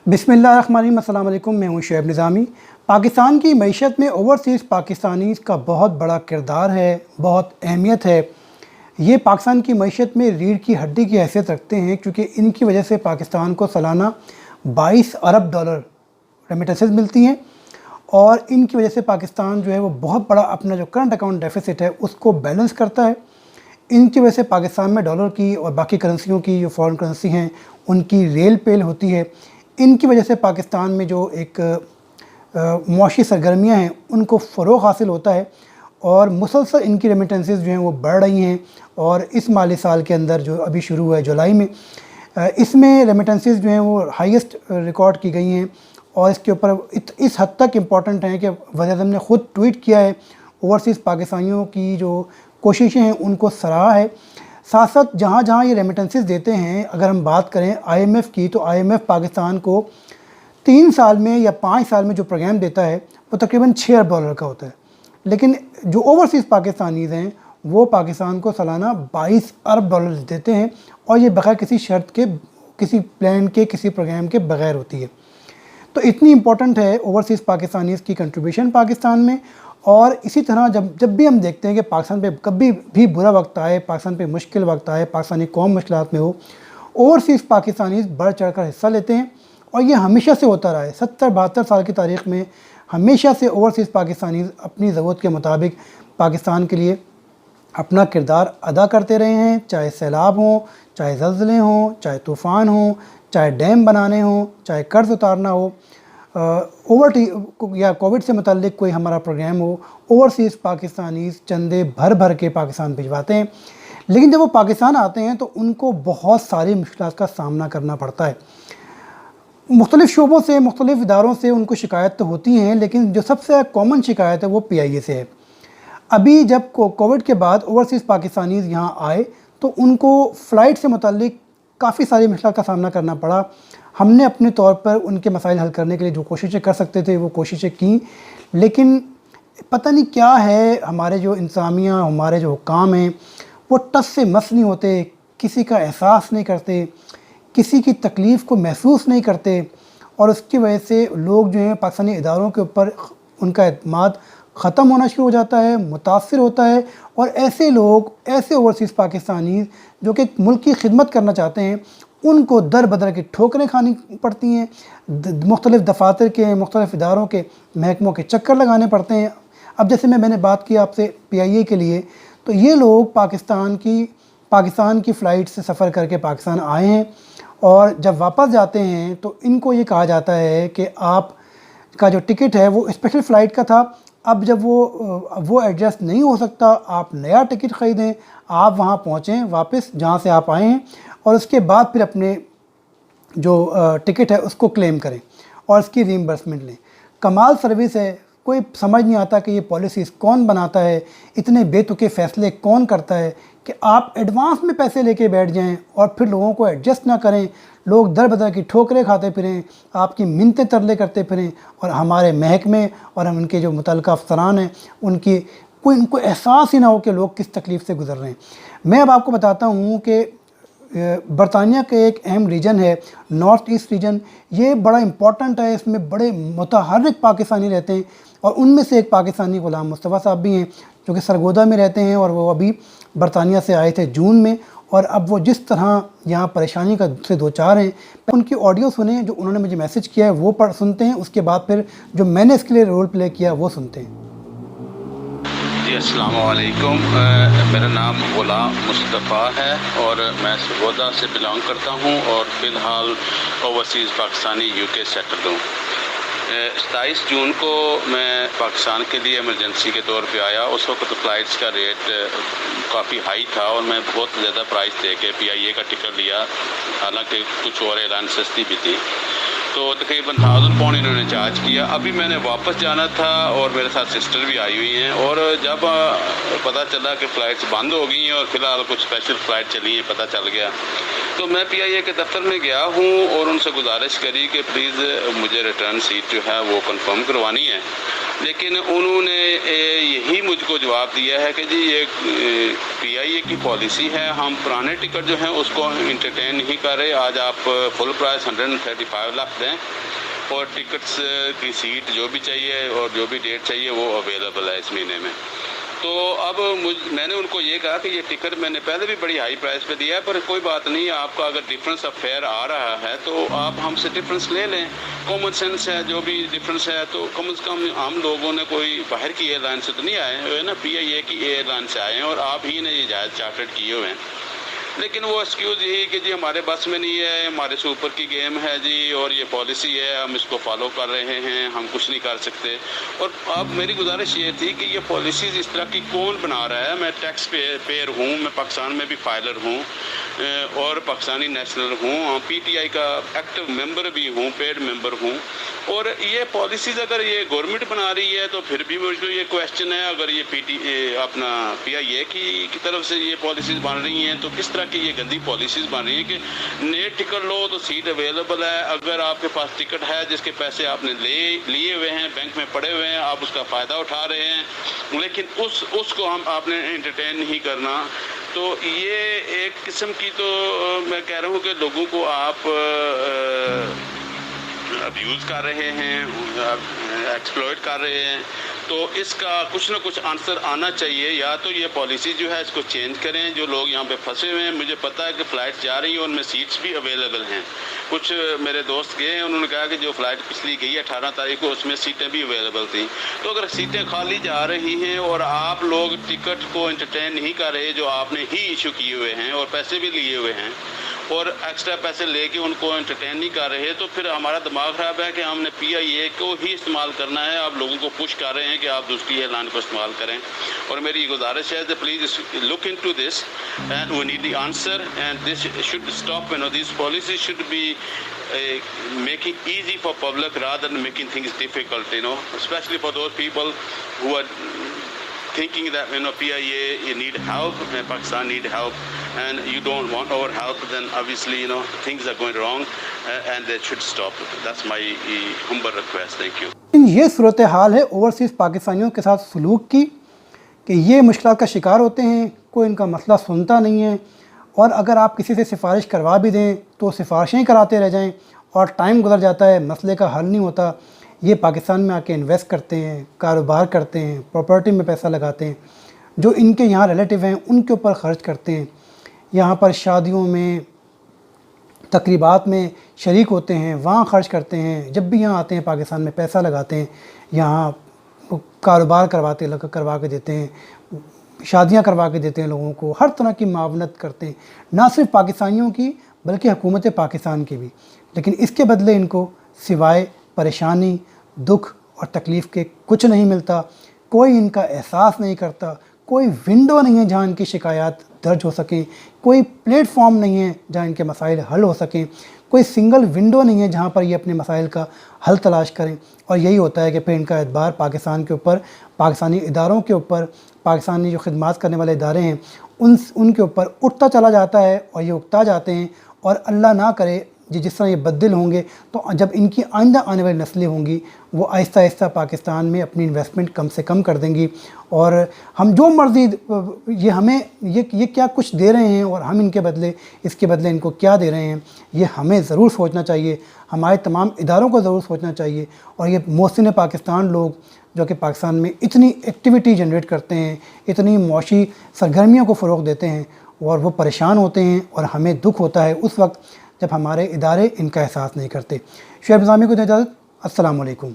बिस्मिल्लाहिर्रहमानिर्रहीम। अस्सलाम वालेकुम। मैं हूं शुएब निज़ामी। पाकिस्तान की मईशत में ओवरसीज़ पाकिस्तानीज़ का बहुत बड़ा किरदार है, बहुत अहमियत है। ये पाकिस्तान की मईशत में रीढ़ की हड्डी की हैसियत रखते हैं, क्योंकि इनकी वजह से पाकिस्तान को सालाना 22 अरब डॉलर रेमिटेंसेस मिलती हैं और इनकी वजह से पाकिस्तान जो है वो बहुत बड़ा अपना जो करंट अकाउंट डेफिसिट है उसको बैलेंस करता है। इनकी वजह से पाकिस्तान में डॉलर की और बाकी करेंसियों की जो फॉरेन करेंसी हैं उनकी रेल पेल होती है। इनकी वजह से पाकिस्तान में जो एक मुआशी सरगर्मियाँ हैं उनको फ़रोग़ हासिल होता है और मुसलसल इनकी रेमिटेंसेस जो हैं वो बढ़ रही हैं। और इस माली साल के अंदर जो अभी शुरू हुआ है जुलाई में, इसमें रेमिटेंसेस जो हैं वो हाईएस्ट रिकॉर्ड की गई हैं। और इसके ऊपर इस हद तक इम्पॉर्टेंट हैं कि वज़ीर-ए-आज़म ने ख़ुद ट्वीट किया है, ओवरसीज़ पाकिस्तानियों की जो कोशिशें हैं उनको सराहा है। साथ साथ जहाँ जहाँ ये रेमिटेंसेस देते हैं, अगर हम बात करें आईएमएफ़ की, तो आईएमएफ़ पाकिस्तान को 3 साल में या 5 साल में जो प्रोग्राम देता है वो तकरीबन 6 अरब डॉलर का होता है। लेकिन जो ओवरसीज़ पाकिस्तानीज़ हैं वो पाकिस्तान को सालाना 22 अरब डॉलर देते हैं, और ये बगैर किसी शर्त के, किसी प्लान के, किसी प्रोग्राम के बगैर होती है। तो इतनी इम्पॉर्टेंट है ओवरसीज़ पाकिस्तानीज़ की कंट्रीब्यूशन पाकिस्तान में। और इसी तरह जब भी हम देखते हैं कि पाकिस्तान पे कभी भी बुरा वक्त आए, पाकिस्तान पे मुश्किल वक्त आए, पाकिस्तानी कौम मुश्किलात में हो, ओवरसीज़ पाकिस्तानीज़ बढ़ चढ़ कर हिस्सा लेते हैं। और ये हमेशा से होता रहा है। 70-72 साल की तारीख़ में हमेशा से ओवरसीज़ पाकिस्तानीज़ अपनी ज़रूरत के मुताबिक पाकिस्तान के लिए अपना किरदार अदा करते रहे हैं। चाहे सैलाब हों, चाहे ज़लज़ले हों, चाहे तूफ़ान हों, चाहे डैम बनाने हों, चाहे कर्ज़ उतारना हो, या कोविड से मुतल्लिक कोई हमारा प्रोग्राम हो, ओवरसीज़ पाकिस्तानीज़ चंदे भर भर के पाकिस्तान भिजवाते हैं। लेकिन जब वो पाकिस्तान आते हैं तो उनको बहुत सारी मुश्किलात का सामना करना पड़ता है। मुख्तलिफ़ शोबों से, मुख्तलिफ़ इदारों से उनको शिकायत तो होती हैं, लेकिन जो सबसे कॉमन शिकायत है वो PIA से है। अभी जब कोविड के बाद ओवरसीज़ पाकिस्तानीज़ यहाँ आए तो उनको फ़्लाइट से मुतल्लिक काफ़ी सारी मुश्किलात का सामना करना पड़ा। हमने अपने तौर पर उनके मसाइल हल करने के लिए जो कोशिशें कर सकते थे वो कोशिशें की, लेकिन पता नहीं क्या है, हमारे जो इंतज़ामिया, हमारे जो हुक्काम हैं वो टस से मस नहीं होते, किसी का एहसास नहीं करते, किसी की तकलीफ़ को महसूस नहीं करते। और उसकी वजह से लोग जो हैं पाकिस्तानी इदारों के ऊपर उनका एतमाद ख़त्म होना शुरू हो जाता है, मुतासिर होता है। और ऐसे लोग, ऐसे ओवरसीज़ पाकिस्तानी जो कि मुल्क की खिदमत करना चाहते हैं, उनको दर बदर की ठोकरें खानी पड़ती हैं, मुख्तलिफ़ दफातर के, मुख्तलिफ़ इदारों के, महकमों के चक्कर लगाने पड़ते हैं। अब जैसे मैंने बात की आपसे PIA के लिए, तो ये लोग पाकिस्तान की फ़्लाइट से सफ़र करके पाकिस्तान आए हैं, और जब वापस जाते हैं तो इनको ये कहा जाता है कि आप का जो टिकट है वो स्पेशल फ़्लाइट का था, अब जब वो एडजस्ट नहीं हो सकता, आप नया टिकट ख़रीदें, आप वहाँ पहुँचें वापस जहाँ से आप आए हैं, और उसके बाद फिर अपने जो टिकट है उसको क्लेम करें और इसकी रीइंबर्समेंट लें। कमाल सर्विस है। कोई समझ नहीं आता कि ये पॉलिसीज़ कौन बनाता है, इतने बेतुके फ़ैसले कौन करता है कि आप एडवांस में पैसे लेके बैठ जाएं और फिर लोगों को एडजस्ट ना करें, लोग दर बदर की ठोकरें खाते फिरें, आपकी मिन्नतें तरले करते फिरें, और हमारे महकमे और हम उनके जो मुतल्लिक़ अफ़सरान हैं उनको एहसास ही ना हो कि लोग किस तकलीफ़ से गुज़र रहे हैं। मैं अब आपको बताता हूँ कि बरतानिया के एक अहम रीजन है नॉर्थ ईस्ट रीजन। ये बड़ा इम्पॉर्टेंट है, इसमें बड़े मुतहर्रिक पाकिस्तानी रहते हैं, और उनमें से एक पाकिस्तानी ग़ुलाम मुस्तफ़ा साहब भी हैं जो कि सरगोदा में रहते हैं, और वो अभी बरतानिया से आए थे जून में, और अब वो जिस तरह यहाँ परेशानी से दो चार हैं, उनकी ऑडियो सुने जो उन्होंने मुझे मैसेज किया है वो सुनते हैं, उसके बाद फिर जो मैंने इसके लिए रोल प्ले किया वो सुनते हैं। जी अस्सलाम वालेकुम। मेरा नाम ग़ुलाम मुस्तफ़ा है और मैं सरगोदा से बिलोंग करता हूँ, और फ़िलहाल ओवरसीज़ पाकिस्तानी UK सेटल हूँ। 27 जून को मैं पाकिस्तान के लिए इमरजेंसी के तौर पे आया। उस वक्त फ़्लाइट्स का रेट काफ़ी हाई था और मैं बहुत ज़्यादा प्राइस दे के PIA का टिकट लिया, हालांकि कुछ और एयरलाइन सस्ती भी थी। तो तकरीबन 1000 पाउंड इन्होंने चार्ज किया। अभी मैंने वापस जाना था और मेरे साथ सिस्टर भी आई हुई हैं, और जब पता चला कि फ़्लाइट्स बंद हो गई हैं और फ़िलहाल कुछ स्पेशल फ़्लाइट चली हैं, पता चल गया, तो मैं PIA के दफ्तर में गया हूँ और उनसे गुजारिश करी कि प्लीज़ मुझे रिटर्न सीट जो है वो कंफर्म करवानी है। لیکن انہوں نے یہی مجھ کو جواب دیا ہے کہ جی یہ PIA کی پالیسی ہے، ہم پرانے ٹکٹ جو ہیں اس کو انٹرٹین نہیں کر رہے، آج آپ فل پرائس 135 لاکھ دیں اور ٹکٹس کی سیٹ جو بھی چاہیے اور جو بھی ڈیٹ چاہیے وہ اویلیبل ہے اس مہینے میں۔ تو اب میں نے ان کو یہ کہا کہ یہ ٹکٹ میں نے پہلے بھی بڑی ہائی پرائس پہ دیا ہے، پر کوئی بات نہیں، آپ کا اگر ڈفرینس آف فیئر آ رہا ہے تو آپ ہم سے ڈفرینس لے لیں، کامن سینس ہے، جو بھی ڈفرینس ہے تو کم از کم ہم لوگوں نے کوئی باہر کی ایئر لائن سے تو نہیں آئے ہوئے نا، PIA کی ایئر لائن سے آئے ہیں اور آپ ہی نے یہ جہاز چارٹرڈ کیے ہوئے ہیں۔ لیکن وہ ایکسکیوز یہی کہ جی ہمارے بس میں نہیں ہے، ہمارے سے اوپر کی گیم ہے جی، اور یہ پالیسی ہے، ہم اس کو فالو کر رہے ہیں، ہم کچھ نہیں کر سکتے۔ اور اب میری گزارش یہ تھی کہ یہ پالیسیز اس طرح کی کون بنا رہا ہے؟ میں ٹیکس پیئر ہوں، میں پاکستان میں بھی فائلر ہوں اور پاکستانی نیشنل ہوں، PTI کا ایکٹیو ممبر بھی ہوں، پیڈ ممبر ہوں، اور یہ پالیسیز اگر یہ گورنمنٹ بنا رہی ہے تو پھر بھی مجھ کو یہ کویشچن ہے، اگر یہ اپنا PIA کی طرف سے یہ پالیسیز بن رہی ہیں تو کس طرح کی یہ گندی پالیسیز بن رہی ہیں کہ نئے ٹکٹ لو تو سیٹ اویلیبل ہے، اگر آپ کے پاس ٹکٹ ہے جس کے پیسے آپ نے لیے ہوئے ہیں، بینک میں پڑے ہوئے ہیں، آپ اس کا فائدہ اٹھا رہے ہیں، لیکن اس کو آپ نے انٹرٹین نہیں کرنا۔ تو یہ ایک قسم کی، تو میں کہہ رہا ہوں کہ لوگوں کو آپ ابیوز کر رہے ہیں، ایکسپلوئٹ کر رہے ہیں، تو اس کا کچھ نہ کچھ آنسر آنا چاہیے۔ یا تو یہ پالیسی جو ہے اس کو چینج کریں، جو لوگ یہاں پہ پھنسے ہوئے ہیں، مجھے پتہ ہے کہ فلائٹ جا رہی ہیں اور ان میں سیٹس بھی اویلیبل ہیں، کچھ میرے دوست گئے ہیں، انہوں نے کہا کہ جو فلائٹ پچھلی گئی 18 تاریخ کو اس میں سیٹیں بھی اویلیبل تھیں۔ تو اگر سیٹیں خالی جا رہی ہیں اور آپ لوگ ٹکٹ کو انٹرٹین نہیں کر رہے جو آپ نے ہی ایشو کیے ہوئے ہیں اور پیسے بھی لیے ہوئے ہیں، اور ایکسٹرا پیسے لے کے ان کو انٹرٹین نہیں کر رہے، تو پھر ہمارا دماغ خراب ہے کہ ہم نے PIA کو ہی استعمال کرنا ہے۔ آپ لوگوں کو پش کر رہے ہیں کہ آپ دوسری ایئر لائن کو استعمال کریں، اور میری یہ گزارش ہے کہ please look into this and we need the answer and this should stop. This policy should be making easy for public rather than making things difficult, especially for those people who are thinking that PIA you need help, Pakistan need help, and you don't want our help, then obviously things are going wrong and they should stop. That's my humble request. Thank you. یہ صورتحال ہے overseas پاکستانیوں کے ساتھ سلوک کی، کہ یہ مشکلات کا شکار ہوتے ہیں، کوئی ان کا مسئلہ سنتا نہیں ہے، اور اگر آپ کسی سے سفارش کروا بھی دیں تو سفارشیں کراتے رہ جائیں اور ٹائم گزر جاتا ہے، مسئلے کا حل نہیں ہوتا۔ یہ پاکستان میں آ کے انویسٹ کرتے ہیں، کاروبار کرتے ہیں، پراپرٹی میں پیسہ لگاتے ہیں، جو ان کے یہاں ریلیٹیو ہیں ان کے اوپر خرچ کرتے ہیں، یہاں پر شادیوں میں، تقریبات میں شریک ہوتے ہیں، وہاں خرچ کرتے ہیں، جب بھی یہاں آتے ہیں پاکستان میں پیسہ لگاتے ہیں، یہاں کاروبار کروا کے دیتے ہیں، شادیاں کروا کے دیتے ہیں لوگوں کو، ہر طرح کی معاونت کرتے ہیں، نہ صرف پاکستانیوں کی بلکہ حکومت پاکستان کی بھی، لیکن اس کے بدلے ان کو سوائے پریشانی، دکھ اور تکلیف کے کچھ نہیں ملتا۔ کوئی ان کا احساس نہیں کرتا، کوئی ونڈو نہیں ہے جہاں ان کی شکایات درج ہو سکیں، کوئی پلیٹ فارم نہیں ہے جہاں ان کے مسائل حل ہو سکیں، کوئی سنگل ونڈو نہیں ہے جہاں پر یہ اپنے مسائل کا حل تلاش کریں، اور یہی ہوتا ہے کہ پھر ان کا اعتبار پاکستان کے اوپر، پاکستانی اداروں کے اوپر، پاکستانی جو خدمات کرنے والے ادارے ہیں ان کے اوپر اٹھتا چلا جاتا ہے، اور یہ اکتا جاتے ہیں، اور اللہ نہ کرے جس طرح یہ بددل ہوں گے تو جب ان کی آئندہ آنے والی نسلیں ہوں گی وہ آہستہ آہستہ پاکستان میں اپنی انویسٹمنٹ کم سے کم کر دیں گی، اور ہم جو مرضی یہ ہمیں یہ کیا کچھ دے رہے ہیں اور ہم ان کے بدلے اس کے بدلے ان کو کیا دے رہے ہیں، یہ ہمیں ضرور سوچنا چاہیے، ہمارے تمام اداروں کو ضرور سوچنا چاہیے۔ اور یہ محسن پاکستان لوگ جو کہ پاکستان میں اتنی ایکٹیویٹی جنریٹ کرتے ہیں، اتنی معاشی سرگرمیوں کو فروغ دیتے ہیں، اور وہ پریشان ہوتے ہیں، اور ہمیں دکھ ہوتا ہے اس وقت جب ہمارے ادارے ان کا احساس نہیں کرتے۔ شعیب نظامی کو دیں اجازت، السلام علیکم۔